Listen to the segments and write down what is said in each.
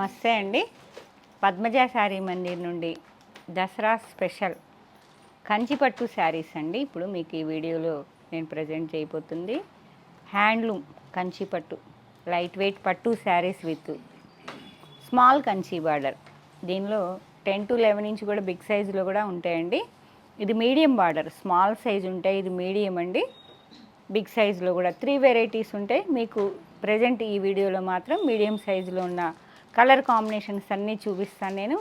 నమస్తే అండి. పద్మజ శారీ మందిర్ నుండి దసరా స్పెషల్ కంచిపట్టు శారీస్ అండి. ఇప్పుడు మీకు ఈ వీడియోలో నేను ప్రజెంట్ చేయబోతుంది హ్యాండ్లూమ్ కంచిపట్టు లైట్ వెయిట్ పట్టు saris with small Kanchi border. దీనిలో 10 to 11 ఇంచ్ కూడా బిగ్ సైజులో కూడా ఉంటాయండి. ఇది మీడియం బార్డర్, స్మాల్ సైజ్ ఉంటాయి, ఇది మీడియం అండి. బిగ్ సైజులో కూడా 3 వెరైటీస్ ఉంటాయి. మీకు ప్రజెంట్ ఈ వీడియోలో మాత్రం మీడియం సైజులో ఉన్న కలర్ కాంబినేషన్స్ అన్నీ చూపిస్తాను నేను.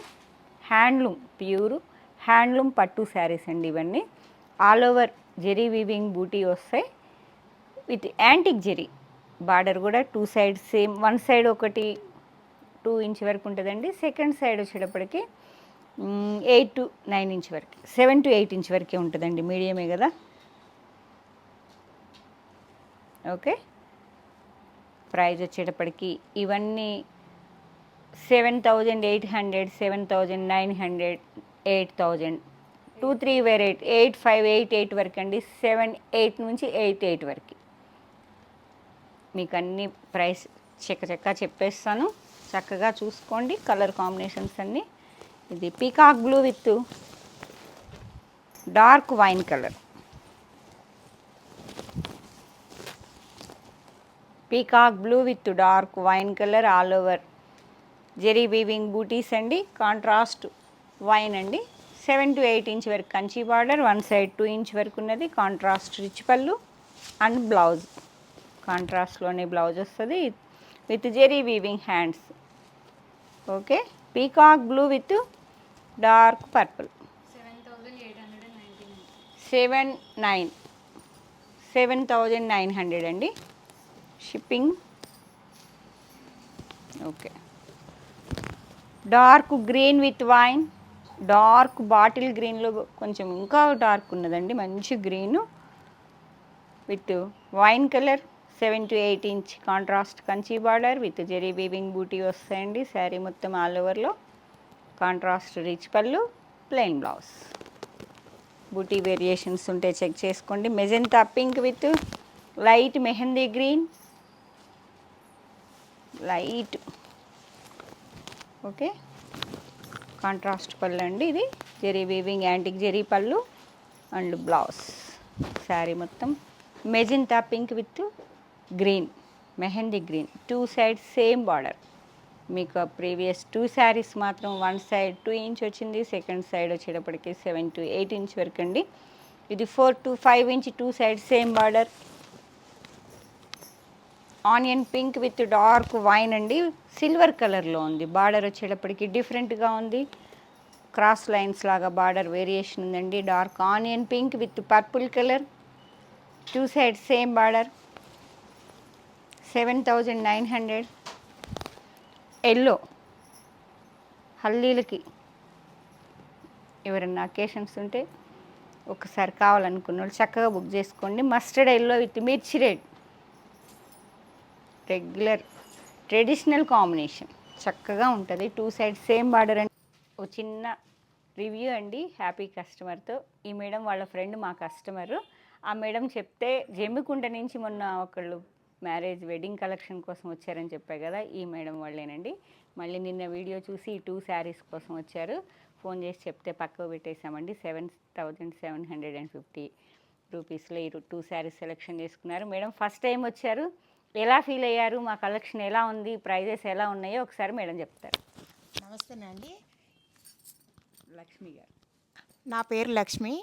హ్యాండ్లూమ్ ప్యూర్ హ్యాండ్లూమ్ పట్టు శారీస్ అండి ఇవన్నీ. ఆల్ ఓవర్ జెరీ వీవింగ్ బూటీ వస్తాయి విత్ యాంటిక్ జెరీ బార్డర్ కూడా 2 సైడ్ సేమ్. వన్ సైడ్ ఒకటి 2 ఇంచ్ వరకు ఉంటుందండి. సెకండ్ సైడ్ వచ్చేటప్పటికి 8 to 9 ఇంచ్ వరకు, 7 to 8 ఇంచ్ వరకే ఉంటుందండి. మీడియమే కదా. ఓకే, ప్రైస్ వచ్చేటప్పటికి ఇవన్నీ 7,800, 7,900, 8,000, 2-3 వెరైటీ 8,500, 8,800 వరకు అండి. 7,800 నుంచి 8,800 వరకు మీకు అన్ని ప్రైస్ చక్కగా చెప్పేస్తాను. చక్కగా చూసుకోండి కలర్ కాంబినేషన్స్ అన్నీ. ఇది peacock blue with dark wine colour, peacock blue with dark wine colour, all over zari weaving butis అండి. కాంట్రాస్ట్ వైన్ అండి. 7 to 8 ఇంచ్ వరకు Kanchi border, one side 2 inch వరకు ఉన్నది. Contrast rich pallu and blouse కాంట్రాస్ట్లోనే బ్లౌజ్ వస్తుంది with zari weaving hands. Okay, peacock blue with dark purple. 7,900 అండి shipping. Okay, dark green with wine, dark bottle గ్రీన్లో కొంచెం ఇంకా డార్క్ ఉన్నదండి, మంచి green with wine colour. 7 to 8 inch contrast Kanchi border with zari weaving buti వస్తాయండి. శారీ మొత్తం ఆల్ ఓవర్లో contrast rich pallu, plain blouse. Buti variations ఉంటే చెక్ చేసుకోండి. Magenta pink with light mehendi green, light. Okay, contrast pallu అండి. ఇది జెరీ వీవింగ్ యాంటిక్ జెరీ పళ్ళు అండ్ బ్లౌజ్. శారీ మొత్తం magenta pink with green, mehendi green, 2 side same border. మీకు ప్రీవియస్ 2 శారీస్ మాత్రం వన్ సైడ్ 2 ఇంచ్ వచ్చింది, సెకండ్ సైడ్ వచ్చేటప్పటికి 7 to 8 ఇంచ్ వరకు అండి. ఇది 4 to 5 inch 2 side same border. Onion pink with dark wine అండి. సిల్వర్ కలర్లో ఉంది బార్డర్ వచ్చేటప్పటికి, డిఫరెంట్గా ఉంది. క్రాస్ లైన్స్ లాగా బార్డర్ వేరియేషన్ ఉందండి. Dark onion pink with purple colour, 2 side same border. 7,900. Yellow హల్దీలకి ఎవరన్నా అకేషన్స్ ఉంటే ఒకసారి కావాలనుకున్న వాళ్ళు చక్కగా బుక్ చేసుకోండి. Mustard yellow with mirchi red, regular traditional combination చక్కగా ఉంటుంది. 2 సైడ్ సేమ్ బార్డర్ అండి. ఒక చిన్న రివ్యూ అండి హ్యాపీ కస్టమర్తో. ఈ మేడం వాళ్ళ ఫ్రెండ్ మా కస్టమరు. ఆ మేడం చెప్తే జమ్మికుంట నుంచి మొన్న ఒకళ్ళు మ్యారేజ్ వెడ్డింగ్ కలెక్షన్ కోసం వచ్చారని చెప్పా కదా, ఈ మేడం వాళ్ళేనండి. మళ్ళీ నిన్న వీడియో చూసి ఈ 2 శారీస్ కోసం వచ్చారు. ఫోన్ చేసి చెప్తే పక్కకు పెట్టేశామండి. 7,750 రూపీస్లో ఈ 2 శారీస్ సెలెక్షన్ చేసుకున్నారు. మేడం ఫస్ట్ టైం వచ్చారు, ఎలా ఫీల్ అయ్యారు, మా కలెక్షన్ ఎలా ఉంది, ప్రైజెస్ ఎలా ఉన్నాయో ఒకసారి మేడం చెప్తారు. నమస్తేనండి, లక్ష్మి గారు. నా పేరు లక్ష్మి.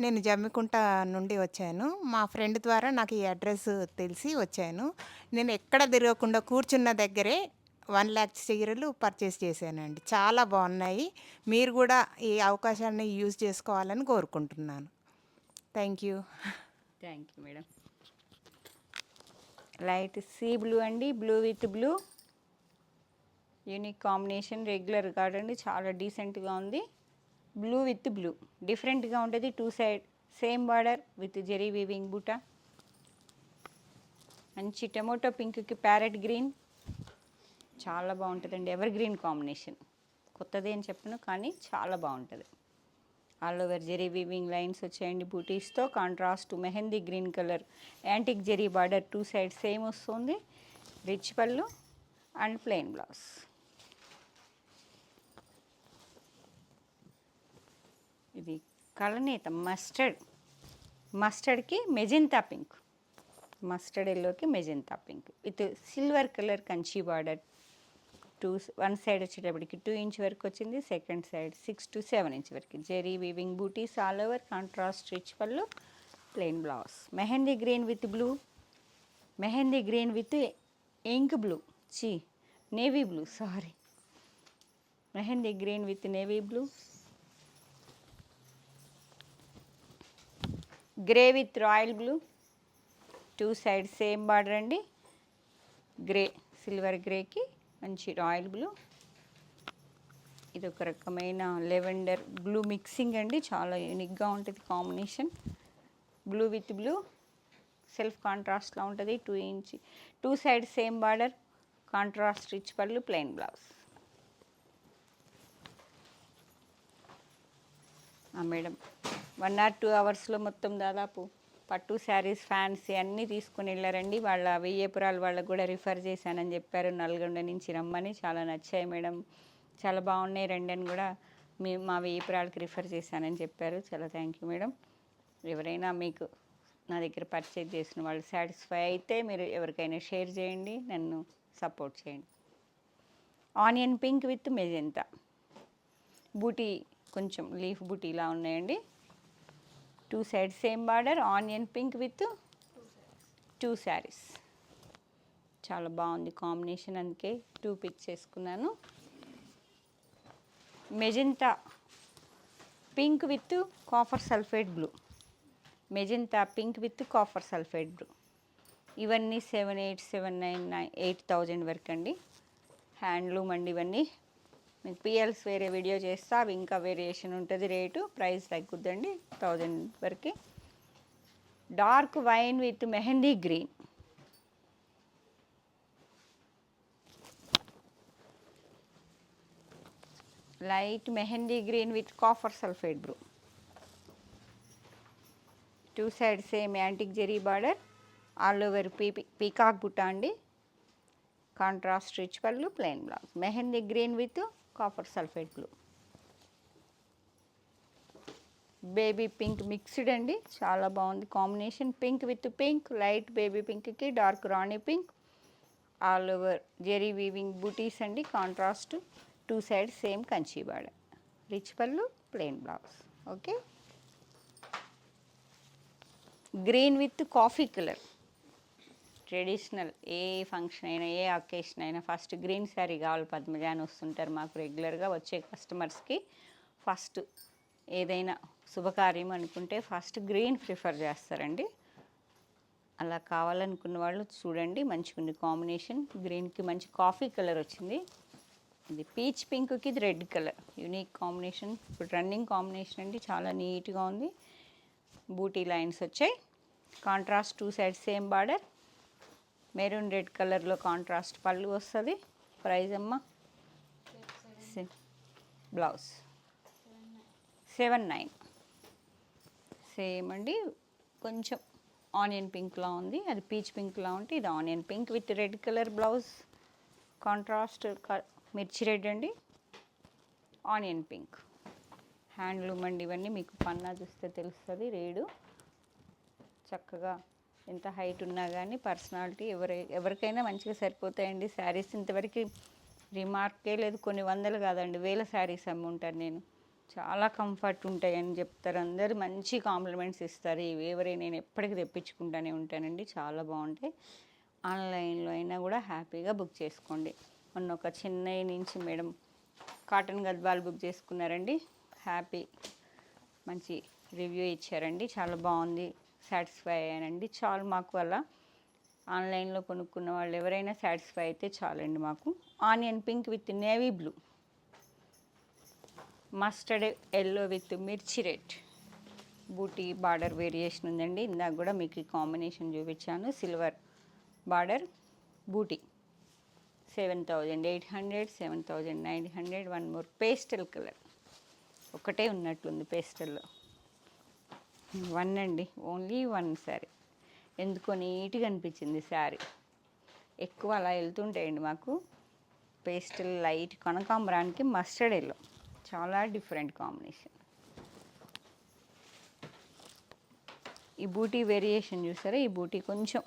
నేను జమ్మికుంట నుండి వచ్చాను. మా ఫ్రెండ్ ద్వారా నాకు ఈ అడ్రస్ తెలిసి వచ్చాను. నేను ఎక్కడ తిరగకుండా కూర్చున్న దగ్గరే 1 lakh చీరలు పర్చేస్ చేశానండి. చాలా బాగున్నాయి. మీరు కూడా ఈ అవకాశాన్ని యూజ్ చేసుకోవాలని కోరుకుంటున్నాను. Thank you madam. Light sea blue అండి, blue with blue unique combination. Regular కాదండి, చాలా డీసెంట్గా ఉంది. బ్లూ విత్ బ్లూ డిఫరెంట్గా ఉంటుంది. 2 side same border with zari weaving buta. మంచి టొమాటో పింక్కి ప్యారెట్ గ్రీన్, చాలా బాగుంటుందండి. ఎవర్ గ్రీన్ కాంబినేషన్, కొత్తది అని చెప్పను కానీ చాలా బాగుంటుంది. All over zari weaving lines వచ్చాయండి బూటీస్తో. Contrast mehendi green colour antique zari border, 2 side same వస్తుంది. Rich pallu and plain blouse. ఇది కలనేత మస్టర్డ్కి మెజెంతా పింక్, మస్టర్డ్ ఎల్లోకి magenta pink with silver colour Kanchi border. One side వచ్చేటప్పటికి 2 ఇంచ్ వరకు వచ్చింది, సెకండ్ సైడ్ 6 to 7 ఇంచ్ వరకు. Zari weaving butis all over, contrast rich pallu, plain blouse. Mehendi green with blue, mehendi green with ink blue, navy blue, sorry, mehendi green with navy blue, grey with royal blue, 2 side same border అండి. Grey, silver గ్రేకి మంచి royal blue. ఇది ఒక రకమైన lavender blue mixing అండి, చాలా యూనిక్గా ఉంటుంది combination. Blue with blue self కాంట్రాస్ట్లో ఉంటుంది. 2 inch 2 side same border, contrast rich pallu, plain blouse. Madam 1 or 2 అవర్స్లో మొత్తం దాదాపు పట్టు శారీస్ ఫ్యాన్సీ అన్నీ తీసుకుని వెళ్ళారండి. వాళ్ళ వెయ్యేపురాలు వాళ్ళకు కూడా రిఫర్ చేశానని చెప్పారు, నల్గొండ నుంచి రమ్మని. చాలా నచ్చాయి మేడం, చాలా బాగున్నాయి రండి అని కూడా మా వెయ్యేపురాలకి రిఫర్ చేశానని చెప్పారు. చాలా థ్యాంక్ యూ మేడం. ఎవరైనా మీకు నా దగ్గర పర్చేజ్ చేసిన వాళ్ళు సాటిస్ఫై అయితే మీరు ఎవరికైనా షేర్ చేయండి, నన్ను సపోర్ట్ చేయండి. ఆనియన్ పింక్ విత్ మెజెంతా బూటీ, కొంచెం లీఫ్ బూటీలా ఉన్నాయండి. 2 side same border, onion pink with 2 saris. చాలా బాగుంది కాంబినేషన్, అందుకే 2 పిక్ చేసుకున్నాను. Magenta pink with copper sulphate blue, magenta pink with copper sulphate blue. ఇవన్నీ 7,800, 7,900, 8,000 వరకు అండి. హ్యాండ్లూమ్ అండి ఇవన్నీ. మీకు పిఎల్స్ వేరే వీడియో చేస్తా, అవి ఇంకా వేరియేషన్ ఉంటుంది రేటు, ప్రైస్ తగ్గుద్దండి 1,000 వరకు. Dark wine with mehendi green, light mehendi green with copper sulphate blue. 2 side same antique zari border, all over peacock బుట్ట అండి. Contrast rich pallu, plain blouse. Mehendi green with copper sulphate blue. Baby pink mixed అండి, చాలా బాగుంది combination. Pink with pink, light baby పింక్కి dark rani pink, all over zari weaving butis అండి. Contrast 2 side same Kanchi border, rich pallu, plain blouse. Okay. Green with coffee colour, traditional A function అయినా ఏ occasion అయినా first green sari కావాలి పద్మజ అని వస్తుంటారు మాకు రెగ్యులర్గా వచ్చే కస్టమర్స్కి. ఫస్ట్ ఏదైనా శుభకార్యం అనుకుంటే ఫస్ట్ గ్రీన్ ప్రిఫర్ చేస్తారండి. అలా కావాలనుకున్న వాళ్ళు చూడండి, మంచిగా కాంబినేషన్. గ్రీన్కి మంచి కాఫీ కలర్ వచ్చింది. ఇది పీచ్ పింక్కి ఇది రెడ్ కలర్, యూనిక్ కాంబినేషన్, ఇప్పుడు రన్నింగ్ కాంబినేషన్ అండి, చాలా నీట్గా ఉంది. బూటీ లైన్స్ వచ్చాయి. Contrast 2 side same border, maroon red కలర్లో కాంట్రాస్ట్ పళ్ళు వస్తుంది. ప్రైజ్ అమ్మ బ్లౌజ్ 7,900 సేమ్ అండి. కొంచెం ఆనియన్ పింక్లా ఉంది, అది పీచ్ పింక్లా ఉంటే ఇది onion pink with red colour blouse. Contrast మిర్చి రెడ్ అండి, ఆనియన్ పింక్. హ్యాండ్లూమ్ అండి ఇవన్నీ, మీకు పన్నా చూస్తే తెలుస్తుంది రేడు. చక్కగా ఎంత హైట్ ఉన్నా కానీ పర్సనాలిటీ ఎవరికైనా మంచిగా సరిపోతాయండి శారీస్. ఇంతవరకు రిమార్కే లేదు, కొన్ని వందలు కాదండి వేల శారీస్ అమ్మి ఉంటాను నేను. చాలా కంఫర్ట్ ఉంటాయని చెప్తారు అందరు, మంచి కాంప్లిమెంట్స్ ఇస్తారు. నేను ఎప్పటికీ తెప్పించుకుంటూనే ఉంటానండి, చాలా బాగుంటాయి. ఆన్లైన్లో అయినా కూడా హ్యాపీగా బుక్ చేసుకోండి. మొన్న ఒక చెన్నై నుంచి మేడం కాటన్ గద్వాలు బుక్ చేసుకున్నారండి, హ్యాపీ మంచి రివ్యూ ఇచ్చారండి, చాలా బాగుంది, సాటిస్ఫై అయ్యానండి. చాలు మాకు అలా ఆన్లైన్లో కొనుక్కున్న వాళ్ళు ఎవరైనా సాటిస్ఫై అయితే చాలండి మాకు. Onion pink with navy blue, mustard yellow with mirchi red, booty border variation ఉందండి. ఇందాక కూడా మీకు ఈ కాంబినేషన్ చూపించాను, సిల్వర్ బార్డర్ బూటీ. 7,800, 7,900. వన్ మోర్ పేస్టల్ కలర్, ఒకటే ఉన్నట్లుంది పేస్టల్లో. 1 అండి, ఓన్లీ 1 శారీ. ఎందుకో నీట్గా అనిపించింది శారీ. ఎక్కువ అలా వెళ్తుంటాయండి మాకు. పేస్టల్ లైట్ కనకాంబరానికి మస్టర్డ్ ఎల్లో, చాలా డిఫరెంట్ కాంబినేషన్. ఈ బూటీ వేరియేషన్ చూసారా, ఈ బూటీ కొంచెం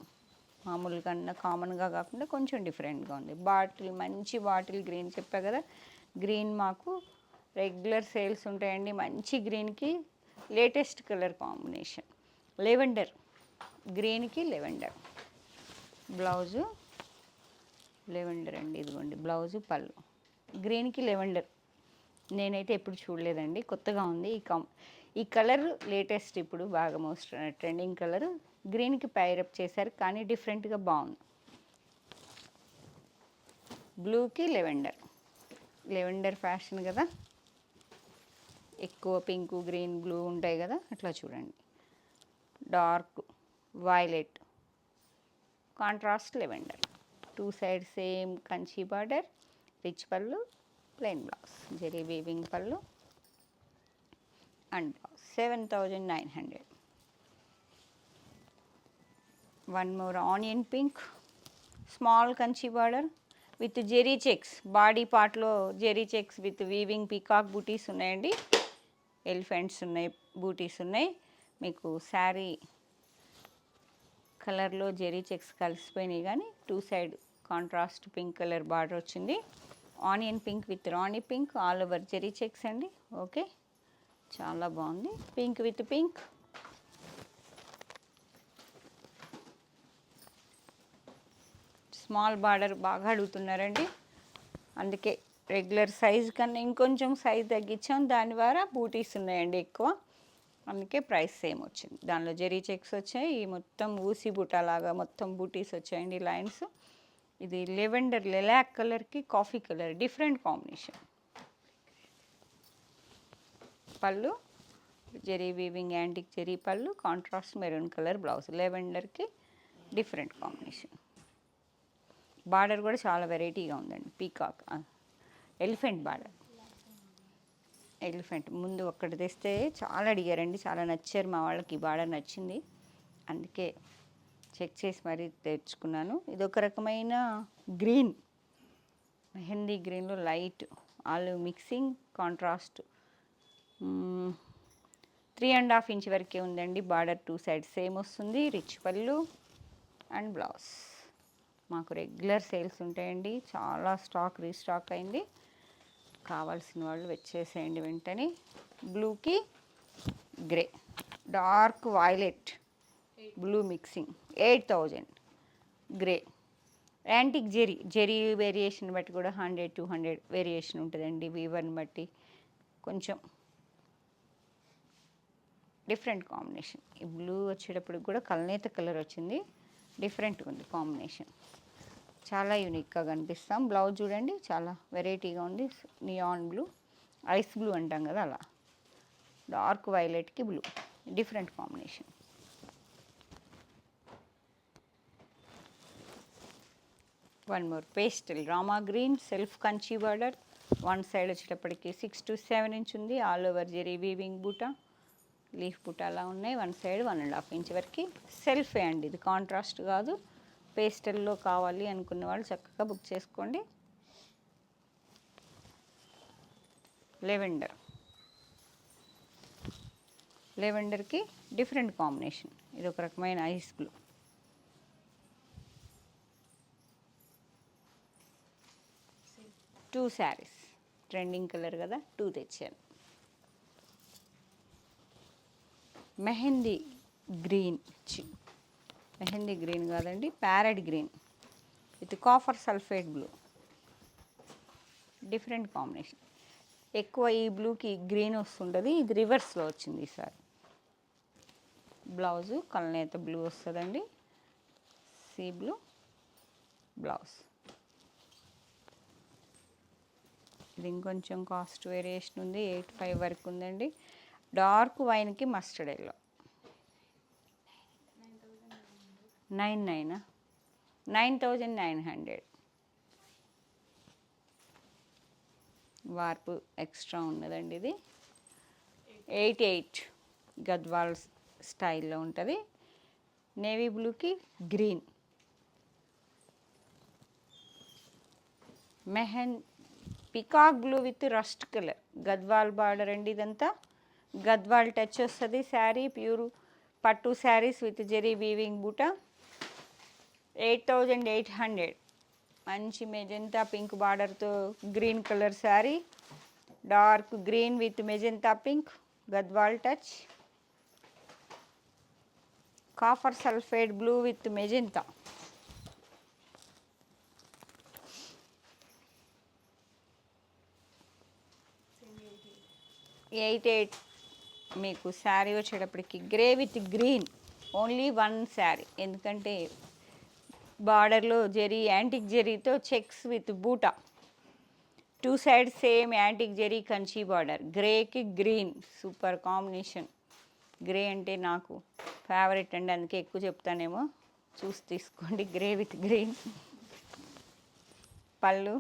మామూలు కన్నా కామన్గా కాకుండా కొంచెం డిఫరెంట్గా ఉంది. బాటిల్ మంచి బాటిల్ గ్రీన్ చెప్పా కదా, గ్రీన్ మాకు రెగ్యులర్ సేల్స్ ఉంటాయండి. మంచి గ్రీన్కి లేటెస్ట్ కలర్ కాంబినేషన్ లెవెండర్, గ్రీన్కి లెవెండర్. బ్లౌజు లెవెండర్ అండి, ఇదిగోండి బ్లౌజు పళ్ళు. గ్రీన్కి లెవెండర్ నేనైతే ఎప్పుడు చూడలేదండి, కొత్తగా ఉంది. ఈ కలర్ లేటెస్ట్, ఇప్పుడు బాగా మోస్ట్ ట్రెండింగ్ కలర్. గ్రీన్కి పైరప్ చేశారు కానీ డిఫరెంట్గా బాగుంది. బ్లూకి లెవెండర్, లెవెండర్ ఫ్యాషన్ కదా, ఎక్కువ పింక్ గ్రీన్ బ్లూ ఉంటాయి కదా, అట్లా చూడండి. Dark violet contrast lavender, two side same Kanchi border, rich pallu, plain blouse, zari weaving pallu and blouse. 7,900. One more onion pink, small Kanchi border with zari checks, body పార్ట్లో zari checks with weaving peacock butis ఉన్నాయండి. Elephants ఉన్నాయి, బూటీస్ ఉన్నాయి. మీకు శారీ కలర్లో జెరీ చెక్స్ కలిసిపోయినాయి కానీ two side contrast pink colour border వచ్చింది. Onion pink with rani pink, all over zari checks అండి. ఓకే, చాలా బాగుంది. Pink with pink, small border బాగా అడుగుతున్నారండి, అందుకే రెగ్యులర్ సైజ్ కన్నా ఇంకొంచెం సైజ్ తగ్గించాం. దాని ద్వారా బూటీస్ ఉన్నాయండి ఎక్కువ, అందుకే ప్రైస్ సేమ్ వచ్చింది. దానిలో జెరీ చెక్స్ వచ్చాయి, ఈ మొత్తం ఊసి బుట్టాలాగా మొత్తం బూటీస్ వచ్చాయండి లైన్స్. ఇది లెవెండర్ లెలాక్ కలర్కి కాఫీ కలర్, డిఫరెంట్ కాంబినేషన్. పళ్ళు zari weaving antique zari pallu, contrast maroon colour blouse. లెవెండర్కి డిఫరెంట్ కాంబినేషన్. బార్డర్ కూడా చాలా వెరైటీగా ఉందండి, పీకాక్ ఎలిఫెంట్ బార్డర్. ఎలిఫెంట్ ముందు ఒక్కటి తెస్తే చాలా అడిగారండి, చాలా నచ్చారు మా వాళ్ళకి. ఈ బార్డర్ నచ్చింది, అందుకే చెక్ చేసి మరీ తెచ్చుకున్నాను. ఇది ఒక రకమైన గ్రీన్, మెహందీ గ్రీన్లో light olive mixing contrast. 3.5 inch వరకే ఉందండి బార్డర్, టూ సైడ్ సేమ్ వస్తుంది. Rich pallu and blouse. మాకు రెగ్యులర్ సేల్స్ ఉంటాయండి, చాలా స్టాక్ రీస్టాక్ అయింది, కావాల్సిన వాళ్ళు వచ్చేసేయండి వెంటనే. బ్లూకి grey, dark violet blue mixing, 8,000. Grey antique zari, zari variation బట్టి కూడా 100-200 వేరియేషన్ ఉంటుందండి, వీవర్ని బట్టి కొంచెం డిఫరెంట్ కాంబినేషన్. ఈ బ్లూ వచ్చేటప్పుడు కూడా కల్నేత కలర్ వచ్చింది, డిఫరెంట్గా ఉంది కాంబినేషన్, చాలా యూనిక్గా కనిపిస్తాం. బ్లౌజ్ చూడండి చాలా వెరైటీగా ఉంది, నియాన్ బ్లూ, ఐస్ బ్లూ అంటాం కదా అలా, డార్క్ వైలెట్కి blue, different combination. One more pastel Rama green, self Kanchi border, one side వచ్చేటప్పటికి 6 to 7 ఇంచ్ ఉంది. All over zari weaving buta, leaf buta అలా ఉన్నాయి. వన్ సైడ్ 1.5 ఇంచ్ వరకు సెల్ఫే అండి, ఇది కాంట్రాస్ట్ కాదు. పేస్టల్లో కావాలి అనుకున్న వాళ్ళు చక్కగా బుక్ చేసుకోండి. లెవెండర్, లెవెండర్కి డిఫరెంట్ కాంబినేషన్, ఇది ఒక రకమైన ice blue. Two saris, trending colour కదా, 2 తెచ్చాను. మెహందీ గ్రీన్, మెహందీ గ్రీన్ కాదండి, parrot green with copper sulphate blue, different combination. ఎక్కువ ఈ బ్లూకి గ్రీన్ వస్తుంటుంది, ఇది రివర్స్లో వచ్చింది ఈసారి. బ్లౌజు కల్నేత బ్లూ వస్తుందండి, సీ బ్లూ బ్లౌజ్. ఇది ఇంకొంచెం కాస్ట్ వేరియేషన్ ఉంది, 8,500 వరకు ఉందండి. డార్క్ వైన్కి మస్టర్డ్ ఎల్లో, 9,900. వార్పు ఎక్స్ట్రా ఉన్నదండి, ఇది 88 గద్వాల్ స్టైల్లో ఉంటుంది. నేవీ బ్లూకి green, peacock blue with rust colour, Gadwal border అండి ఇదంతా, గద్వాల్ టచ్ వస్తుంది. శారీ పట్టు శారీస్ విత్ జెరీ వీవింగ్ బూటా 8800. మంచి మెజెంతా పింక్ బార్డర్తో green colour sari, dark green with magenta pink Gadwal touch, copper sulphate blue with magenta, eight మీకు శారీ వచ్చేటప్పటికి grey with green. Only one sari, ఎందుకంటే బార్డర్లో జెరీ యాంటిక్ జెరీతో checks with buta, two side same antique zari Kanchi border, గ్రేకి green super combination. Grey అంటే నాకు favourite అండి, అందుకే ఎక్కువ చెప్తానేమో, చూసి తీసుకోండి. Grey with green pallu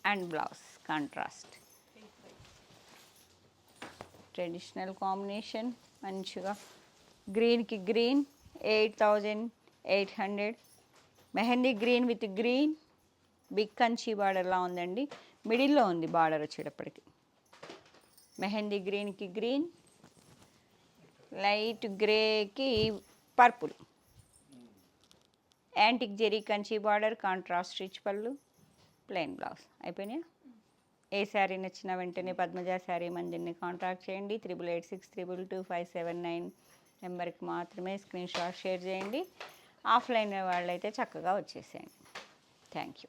and blouse contrast, traditional combination. మంచిగా గ్రీన్కి green 8800. Mehendi green with green big Kanchi బార్డర్లా ఉందండి, మిడిల్లో ఉంది బార్డర్ వచ్చేటప్పటికి. మెహందీ గ్రీన్కి గ్రీన్, లైట్ గ్రేకి purple, antique zari Kanchi border, contrast rich pallu, plain blouse. అయిపోయినాయా? ఏ శారీ నచ్చినా వెంటనే పద్మజ శారీ మందిర్ని కాంటాక్ట్ చేయండి. 8886222579 నెంబర్కి మాత్రమే స్క్రీన్ షాట్ షేర్ చేయండి. ఆఫ్లైన్ వాళ్ళైతే చక్కగా వచ్చేసేయండి. Thank you.